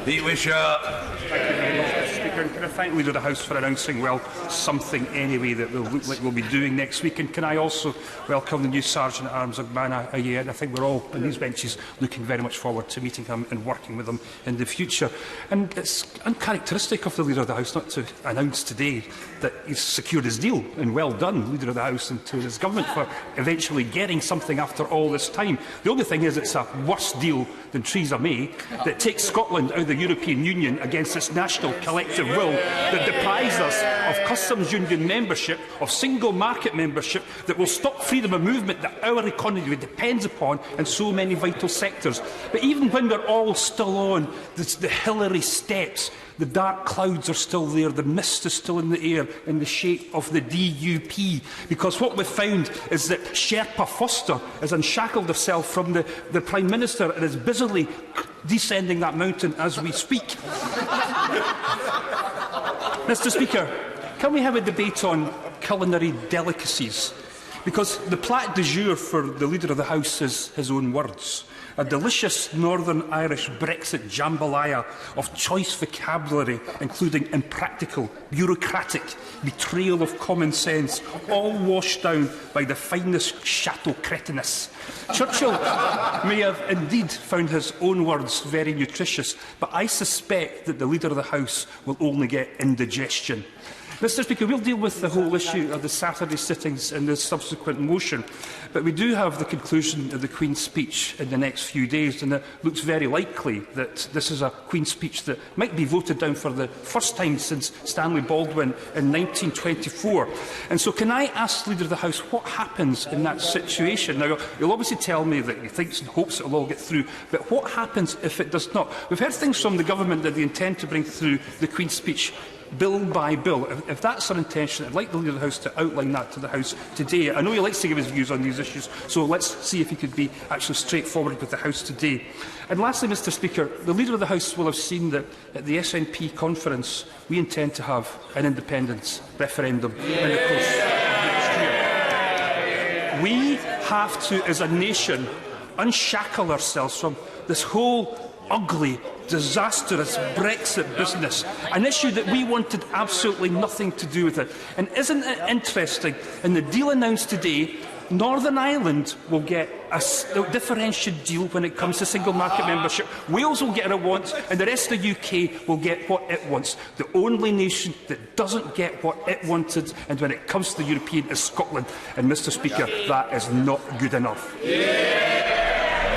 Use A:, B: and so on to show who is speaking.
A: The Wishart.
B: Thank you very much, Mr. Speaker. And can I thank the Leader of the House for announcing, well, something anyway that will look like we'll be doing next week. And can I also welcome the new Sergeant at Arms, Ogbana Aye. And I think we're all on these benches looking very much forward to meeting him and working with him in the future. And it's uncharacteristic of the Leader of the House not to announce today that he's secured his deal. And well done, Leader of the House, and to his government for eventually getting something after all this time. The only thing is it's a worse deal than Theresa May that takes Scotland out of the European Union against its national collective will, that deprives us of customs union membership, of single market membership, that will stop freedom of movement that our economy depends upon in so many vital sectors. But even when we're all still on the Hillary steps, the dark clouds are still there, the mist is still in the air in the shape of the DUP. Because what we've found is that Sherpa Foster has unshackled herself from the Prime Minister and is busily descending that mountain as we speak. Mr. Speaker, can we have a debate on culinary delicacies? Because the plat du jour for the Leader of the House is his own words. A delicious Northern Irish Brexit jambalaya of choice vocabulary, including impractical, bureaucratic, betrayal of common sense, all washed down by the finest chateau cretinous. Churchill may have indeed found his own words very nutritious, but I suspect that the Leader of the House will only get indigestion. Mr. Speaker, we'll deal with the whole issue of the Saturday sittings in the subsequent motion, but we do have the conclusion of the Queen's speech in the next few days, and it looks very likely that this is a Queen's speech that might be voted down for the first time since Stanley Baldwin in 1924. And so can I ask the Leader of the House what happens in that situation? Now, you'll obviously tell me that he thinks and hopes it will all get through, but what happens if it does not? We've heard things from the government that they intend to bring through the Queen's speech bill by bill. If that's our intention, I'd like the Leader of the House to outline that to the House today. I know he likes to give his views on these issues, so let's see if he could be actually straightforward with the House today. And lastly, Mr. Speaker, the Leader of the House will have seen that at the SNP conference we intend to have an independence referendum in the course of next year. We have to, as a nation, unshackle ourselves from this whole ugly, disastrous Brexit business, an issue that we wanted absolutely nothing to do with it. And isn't it interesting, in the deal announced today, Northern Ireland will get a differentiated deal when it comes to single market membership. Wales will get what it wants, and the rest of the UK will get what it wants. The only nation that doesn't get what it wanted, and when it comes to the European, is Scotland. And, Mr. Speaker, that is not good enough.